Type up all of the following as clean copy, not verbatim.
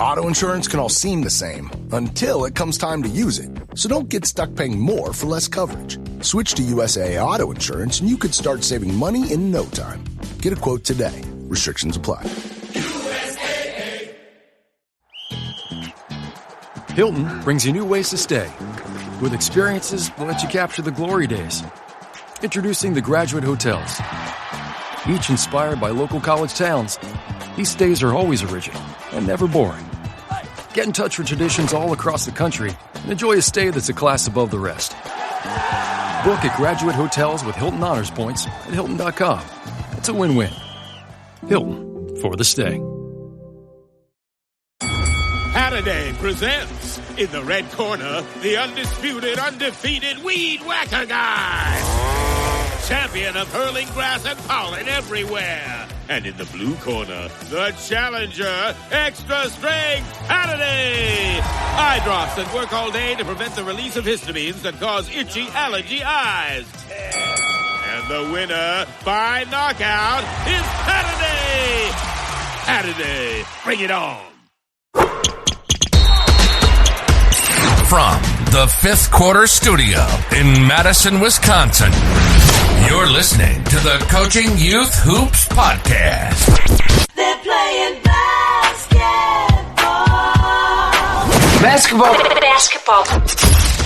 Auto insurance can all seem the same until it comes time to use it. So don't get stuck paying more for less coverage. Switch to USAA Auto Insurance and you could start saving money in no time. Get a quote today. Restrictions apply. USAA. Hilton brings you new ways to stay. With experiences that let you capture the glory days. Introducing the Graduate Hotels. Each inspired by local college towns, these stays are always original and never boring. Get in touch with traditions all across the country and enjoy a stay that's a class above the rest. Book at Graduate Hotels with Hilton Honors Points at Hilton.com. It's a win-win. Hilton, for the stay. Halliday presents, in the red corner, the undisputed, undefeated Weed Whacker Guy. Champion of hurling grass and pollen everywhere. And in the blue corner, the challenger, extra strength Halliday. Eye drops that work all day to prevent the release of histamines that cause itchy allergy eyes. And the winner by knockout is Halliday. Halliday, bring it on. From the Fifth Quarter Studio in Madison, Wisconsin, you're listening to the Coaching Youth Hoops Podcast. They're playing basketball.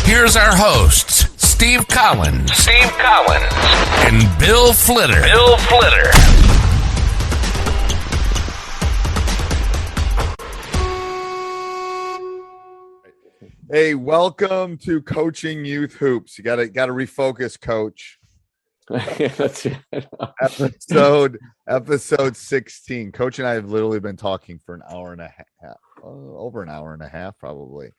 Here's our hosts, Steve Collins, and Bill Flitter. Hey, welcome to Coaching Youth Hoops. You gotta refocus, Coach. That's it. Episode 16. Coach and I have literally been talking for an hour and a half, over an hour and a half, probably.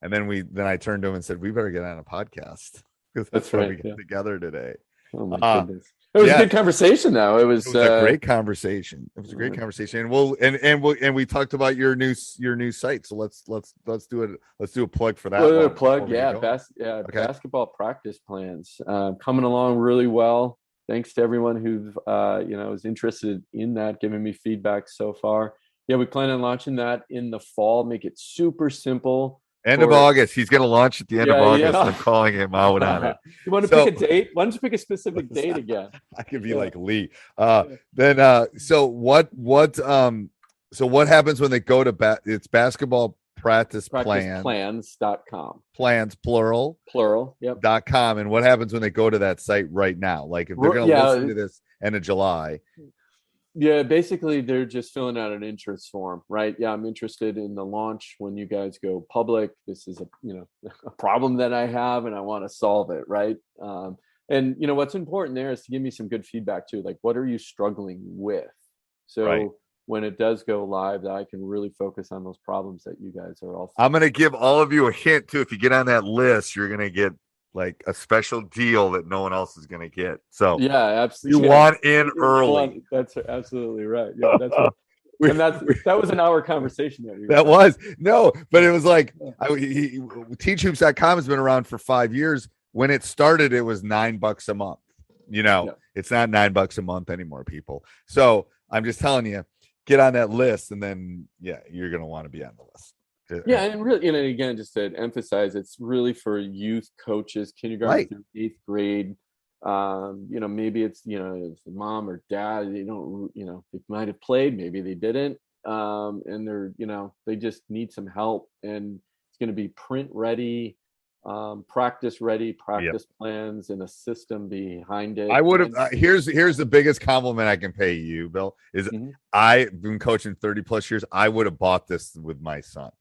And then I turned to him and said, "We better get on a podcast because that's right. We get together today." Oh my goodness! It was a good converation, though. It was a great conversation. It was a great conversation, and we talked about your new site. So let's do it. Let's do a plug for that. A plug, basketball practice plans coming along really well. Thanks to everyone who is interested in that, giving me feedback so far. Yeah, we plan on launching that in the fall. Make it super simple. End of August. He's going to launch at the end of August. Yeah. I'm calling him out on it. You want to pick a date? Why don't you pick a specific date again? I could be like Lee. So what happens when they go to it's basketball practice plans.com. Plans, plural. Yep. .com. And what happens when they go to that site right now? Like if they're going to listen to this end of July. Yeah, basically they're just filling out an interest form, right? Yeah, I'm interested in the launch when you guys go public. This is a problem that I have and I want to solve it, right? And what's important there is to give me some good feedback too. Like, what are you struggling with? So when it does go live, that I can really focus on those problems that you guys are all. I'm going to give all of you a hint too. If you get on that list, you're going to get like a special deal that no one else is going to get. So yeah, absolutely. You want in early. That's absolutely right. Yeah, that was an hour conversation there. That was but it was like teachhoops.com has been around for 5 years. When it started, it was $9 a month. It's not $9 a month anymore, people. So I'm just telling you, get on that list, and then you're going to want to be on the list. Yeah, and really, again, just to emphasize, it's really for youth coaches, kindergarten through 8th grade. Maybe it's it's mom or dad. They don't, they might have played, maybe they didn't, and they're, they just need some help. And it's going to be print ready, practice ready, practice plans, and a system behind it. I would have. Here's the biggest compliment I can pay you, Bill. Is I've been coaching 30 plus years. I would have bought this with my son.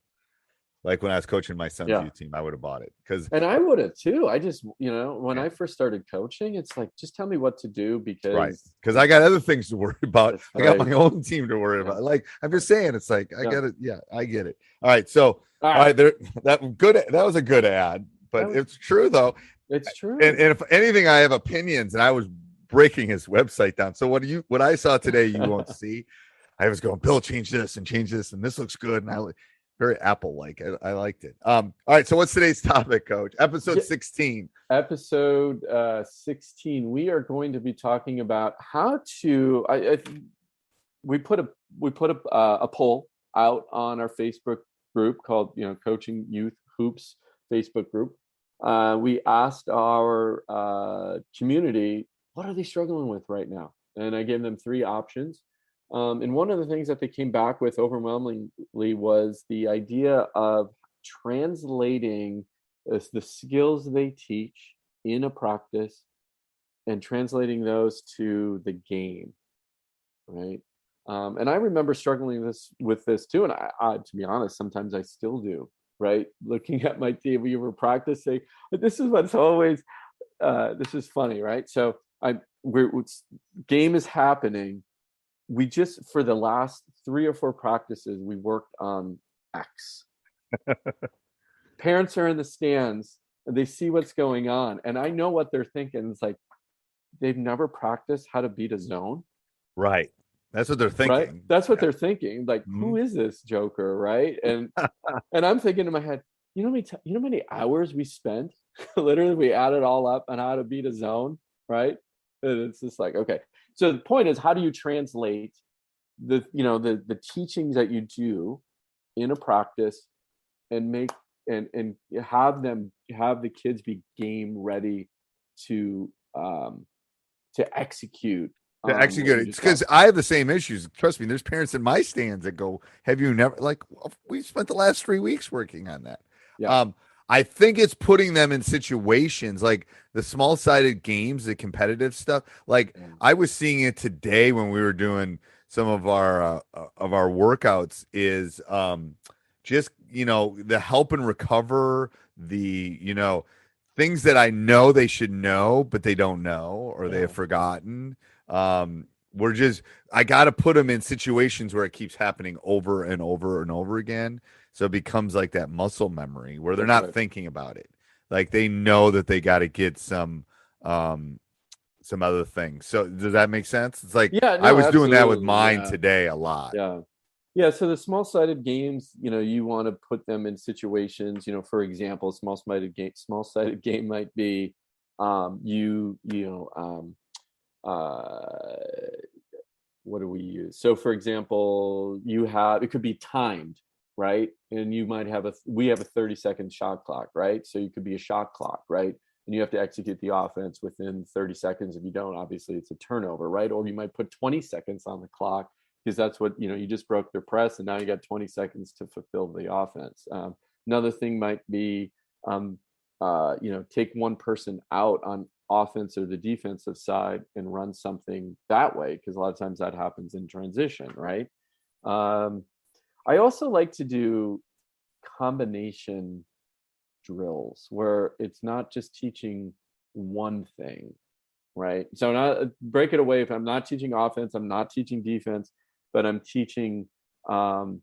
Like when I was coaching my son's youth team, I would have bought it and I would have too. I just, when I first started coaching, it's like, just tell me what to do because I got other things to worry about. I got my own team to worry about. Like I'm just saying, it's like I get it. Yeah, I get it. All right, so that was a good ad, but it's true though. It's true. And if anything, I have opinions, and I was breaking his website down. So what I saw today, you won't see. I was going, Bill, change this, and this looks good, and very Apple-like. I liked it. All right. So what's today's topic, Coach? Episode 16. Episode 16. We are going to be talking about how to. We put a poll out on our Facebook group called, Coaching Youth Hoops Facebook group. We asked our community, what are they struggling with right now? And I gave them 3 options. And one of the things that they came back with overwhelmingly was the idea of translating the skills they teach in a practice and translating those to the game, right? And I remember struggling with this too. And I, to be honest, sometimes I still do, right? Looking at my team, we were practicing. But this is what's always, this is funny, right? So game is happening. We just, for the last 3 or 4 practices, we worked on X. Parents are in the stands and they see what's going on. And I know what they're thinking. It's like, they've never practiced how to beat a zone. Right. That's what they're thinking. Right? That's what they're thinking. Like, who is this joker? Right. And I'm thinking in my head, you know how many hours we spent? Literally, we add it all up on how to beat a zone. Right. And it's just like, okay. So the point is, how do you translate the teachings that you do in a practice and make and have the kids be game ready to execute. It's because I have the same issues. Trust me, there's parents in my stands that go, have you never, like, we spent the last 3 weeks working on that. Yeah. I think it's putting them in situations like the small-sided games, the competitive stuff. Like I was seeing it today when we were doing some of our workouts is just, the help and recover, the, things that I know they should know, but they don't know, or they have forgotten. I got to put them in situations where it keeps happening over and over and over again. So it becomes like that muscle memory where they're not thinking about it. Like they know that they got to get some other things. So does that make sense? It's like, I was doing that with mine today a lot. Yeah. Yeah. So the small-sided games, you want to put them in situations, for example, a small-sided game might be, what do we use? So for example, it could be timed, right? And we have a 30-second shot clock, right? So you could be a shot clock, right? And you have to execute the offense within 30 seconds. If you don't, obviously it's a turnover, right? Or you might put 20 seconds on the clock because that's what, you just broke their press and now you got 20 seconds to fulfill the offense. Another thing might be, take one person out on offense or the defensive side and run something that way, because a lot of times that happens in transition, right? I also like to do combination drills where it's not just teaching one thing, right? So not break it away. If I'm not teaching offense, I'm not teaching defense, but I'm teaching, I'm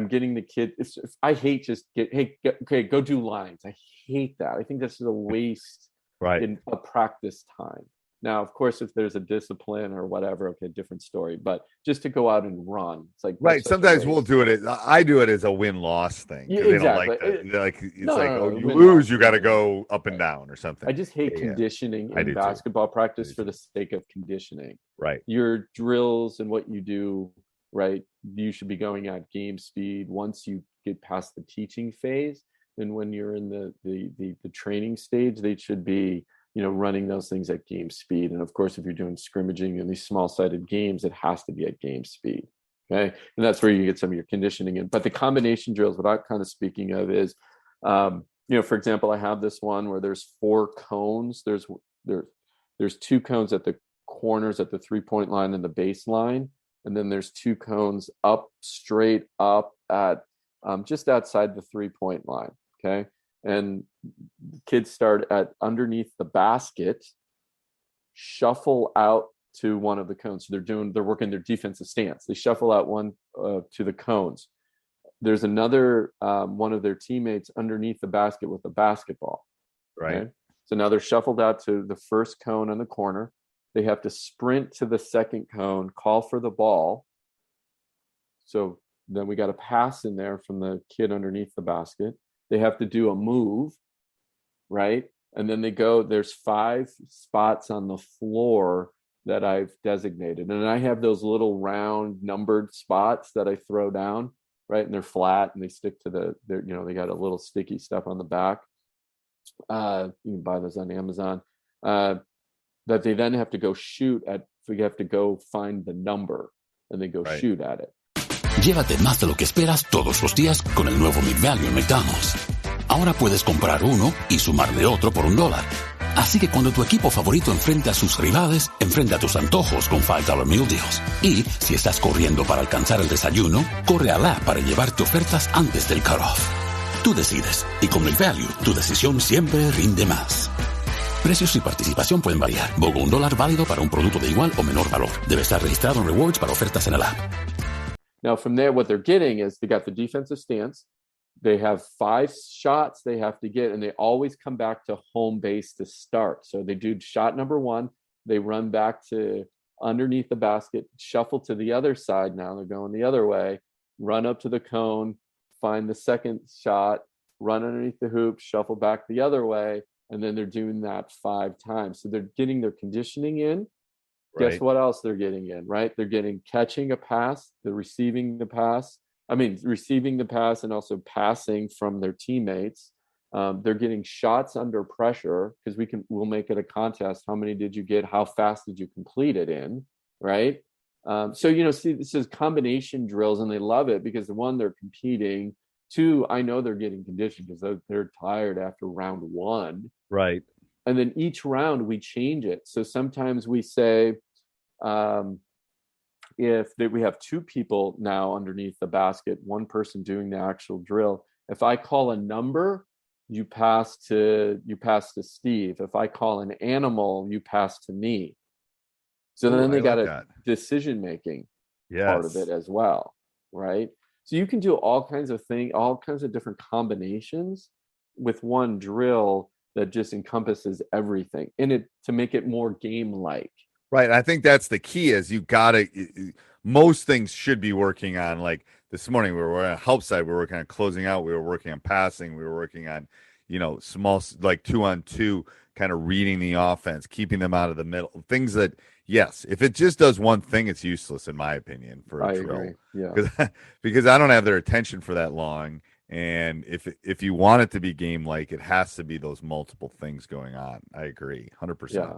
getting the kid. I hate just go do lines. I hate that. I think that's a waste in a practice time. Now, of course, if there's a discipline or whatever, okay, different story. But just to go out and run, it's like sometimes we'll do it. I do it as a win-loss thing. Yeah, exactly. You lose, you got to go up and down or something. I just hate conditioning in basketball practice for the sake of conditioning. Right. Your drills and what you do, right? You should be going at game speed once you get past the teaching phase. And when you're in the training stage, they should be, running those things at game speed. And of course, if you're doing scrimmaging in these small-sided games, it has to be at game speed. Okay. And that's where you get some of your conditioning in. But the combination drills, what I'm kind of speaking of is, for example, I have this one where there's 4 cones. There's 2 cones at the corners at the 3-point line and the baseline. And then there's 2 cones straight up at just outside the 3-point line. Okay. And kids start at underneath the basket, shuffle out to one of the cones. So they're working their defensive stance. They shuffle out one to the cones. There's another one of their teammates underneath the basket with a basketball. Right. Okay? So now they're shuffled out to the first cone on the corner. They have to sprint to the second cone, call for the ball. So then we got a pass in there from the kid underneath the basket. They have to do a move, right? And then there's 5 spots on the floor that I've designated. And I have those little round numbered spots that I throw down. right? And they're flat and they stick to they got a little sticky stuff on the back. You can buy those on Amazon. That they then have to go shoot at. So you have to go find the number and then go shoot at it. Llévate más de lo que esperas todos los días con el nuevo McValue en McDonald's. Ahora puedes comprar uno y sumarle otro por $1. Así que cuando tu equipo favorito enfrenta a sus rivales, enfrenta tus antojos con $5 Meal Deals. Y si estás corriendo para alcanzar el desayuno, corre al app para llevarte ofertas antes del cutoff. Tú decides, y con McValue, tu decisión siempre rinde más. Precios y participación pueden variar. BOGO $1 válido para un producto de igual o menor valor. Debe estar registrado en Rewards para ofertas en el app. Now from there, what they're getting is they got the defensive stance. They have 5 shots they have to get, and they always come back to home base to start. So they do shot number 1. They run back to underneath the basket, shuffle to the other side. Now they're going the other way, run up to the cone, find the second shot, run underneath the hoop, shuffle back the other way. And then they're doing that 5 times. So they're getting their conditioning in. Right. Guess what else they're getting in, right? They're getting catching a pass, they're receiving the pass and also passing from their teammates. They're getting shots under pressure because we'll make it a contest. How many did you get? How fast did you complete it in? Right. So, see, this is combination drills and they love it because one, they're competing. 2, I know they're getting conditioned because they're tired after round 1. Right. And then each round we change it. So sometimes we say, we have 2 people now underneath the basket, one person doing the actual drill. If I call a number, you pass to Steve. If I call an animal, you pass to me. So then they got a decision making part of it as well, right? So you can do all kinds of things, all kinds of different combinations with one drill that just encompasses everything in it to make it more game-like. Right. I think that's the key is most things should be working on, like this morning we were on help side, we were working on closing out, we were working on passing, we were working on, small, like 2-on-2, kind of reading the offense, keeping them out of the middle, things that, yes, if it just does one thing, it's useless in my opinion for a drill. Agree. Yeah. Because I don't have their attention for that long. And if you want it to be game like, it has to be those multiple things going on. I agree 100%. Yeah.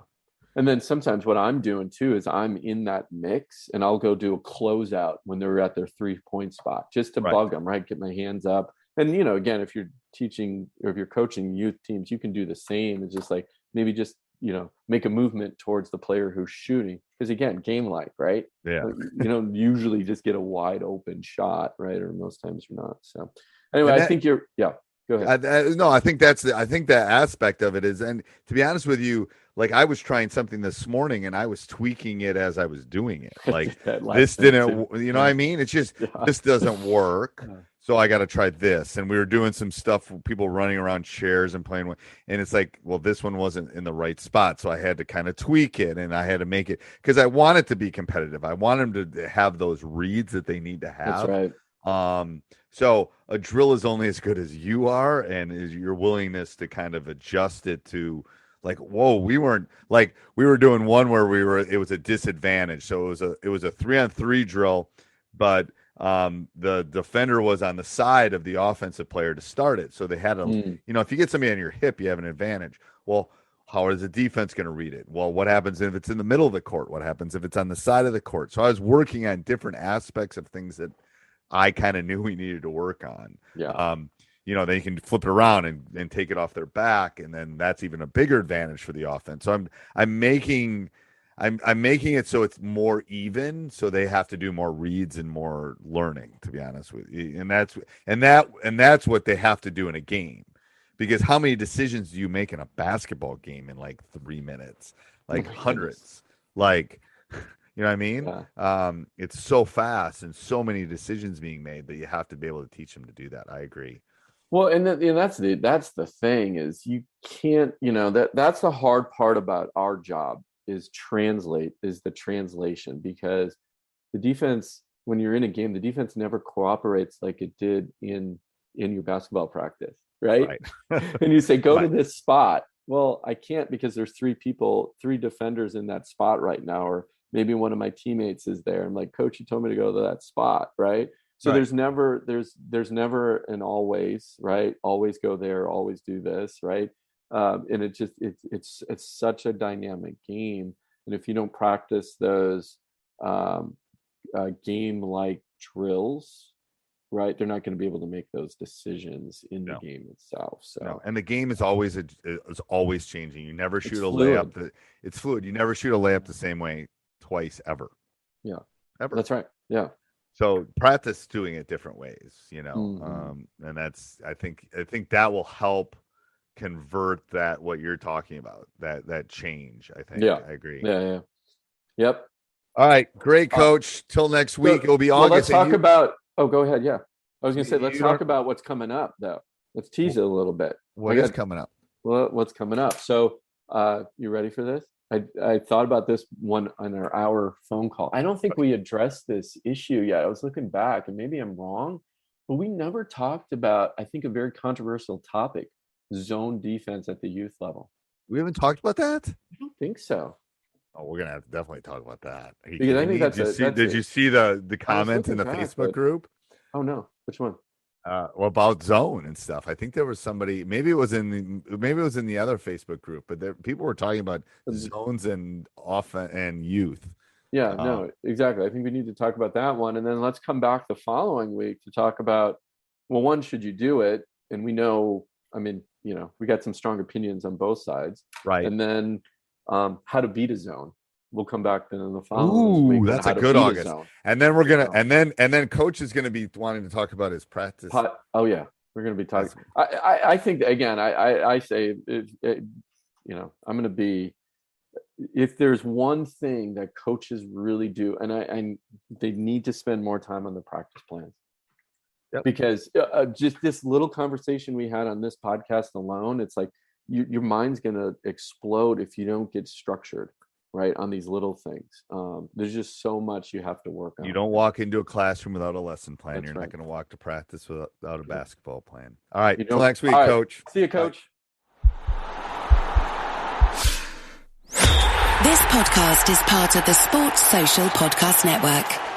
And then sometimes what I'm doing too is I'm in that mix and I'll go do a closeout when they're at their 3-point spot just to bug them, right? Get my hands up. And, again, if you're teaching or if you're coaching youth teams, you can do the same. It's just like maybe just, make a movement towards the player who's shooting. Because again, game like, right? Yeah. You don't usually just get a wide open shot, right? Or most times you're not. So anyway, I think go ahead. I think that aspect of it is, and to be honest with you, like I was trying something this morning and I was tweaking it as I was doing it. Like this didn't, what I mean? It's just, this doesn't work. So I got to try this. And we were doing some stuff with people running around chairs and playing with, and it's like, well, this one wasn't in the right spot. So I had to kind of tweak it and I had to make it because I want it to be competitive. I want them to have those reads that they need to have. That's right. So a drill is only as good as you are and is your willingness to kind of adjust it to like, whoa, we were doing one where it was a disadvantage. So it was a 3-on-3 drill, but the defender was on the side of the offensive player to start it. So they had if you get somebody on your hip, you have an advantage. Well, how is the defense going to read it? Well, what happens if it's in the middle of the court? What happens if it's on the side of the court? So I was working on different aspects of things that I kind of knew we needed to work on. Yeah. Then you can flip it around and take it off their back, and then that's even a bigger advantage for the offense. So I'm making it so it's more even, so they have to do more reads and more learning, to be honest with you. And that's what they have to do in a game. Because how many decisions do you make in a basketball game in like 3 minutes? Like hundreds. Like you know what I mean? Yeah. It's so fast and so many decisions being made that you have to be able to teach them to do that. I agree. Well, and that's the thing is you can't, that's the hard part about our job is the translation, because the defense, when you're in a game, the defense never cooperates like it did in your basketball practice, right? And you say, go to this spot. Well, I can't because there's 3 defenders in that spot right now, or maybe one of my teammates is there. I'm like, coach, you told me to go to that spot, right? So Right. there's never an always, right? Always go there, always do this, right? And it's such a dynamic game. And if you don't practice those game-like drills, right, they're not going to be able to make those decisions in the game itself. So, and the game is always changing. You never shoot a fluid. layup. It's fluid. You never shoot a layup the same way twice ever. Yeah, ever. That's right. Yeah. So practice doing it different ways, and that's I think that will help convert that what you're talking about, that change. I think. Yeah, I agree. Yeah. Yep. All right, great, Coach. Till next week. It'll be August. Let's talk about. Oh, go ahead. Yeah, I was going to say let's talk don't- about what's coming up though. Let's tease it a little bit. What is coming up? Well, what's coming up? So, you ready for this? I thought about this one on our phone call. I don't think we addressed this issue yet. I was looking back, and maybe I'm wrong, but we never talked about, I think, a very controversial topic: zone defense at the youth level. We haven't talked about that. I don't think so. Oh, we're gonna have to definitely talk about that. Because I think did you see the comment in the Facebook group? Oh no, which one? About zone and stuff. I think there was somebody. Maybe it was in the other Facebook group, but people were talking about zones and offense and youth. Yeah, no, exactly. I think we need to talk about that one, and then let's come back the following week to talk about. Well, one, should you do it? And we know. I mean, we got some strong opinions on both sides, right? And then how to beat a zone. We'll come back then in the following week. That's a good August. And then we're gonna, and then Coach is gonna be wanting to talk about his practice. Oh yeah, we're gonna be talking. I think again. I say, I'm gonna be. If there's one thing that coaches really do, and they need to spend more time on the practice plans. Yep. Because just this little conversation we had on this podcast alone, it's like your mind's gonna explode if you don't get structured. Right, on these little things. There's just so much you have to work on. You don't walk into a classroom without a lesson plan. That's You're right. not going to walk to practice without a basketball plan. All right, Till next week, right. Coach. See you, Coach. This podcast is part of the Sports Social Podcast Network.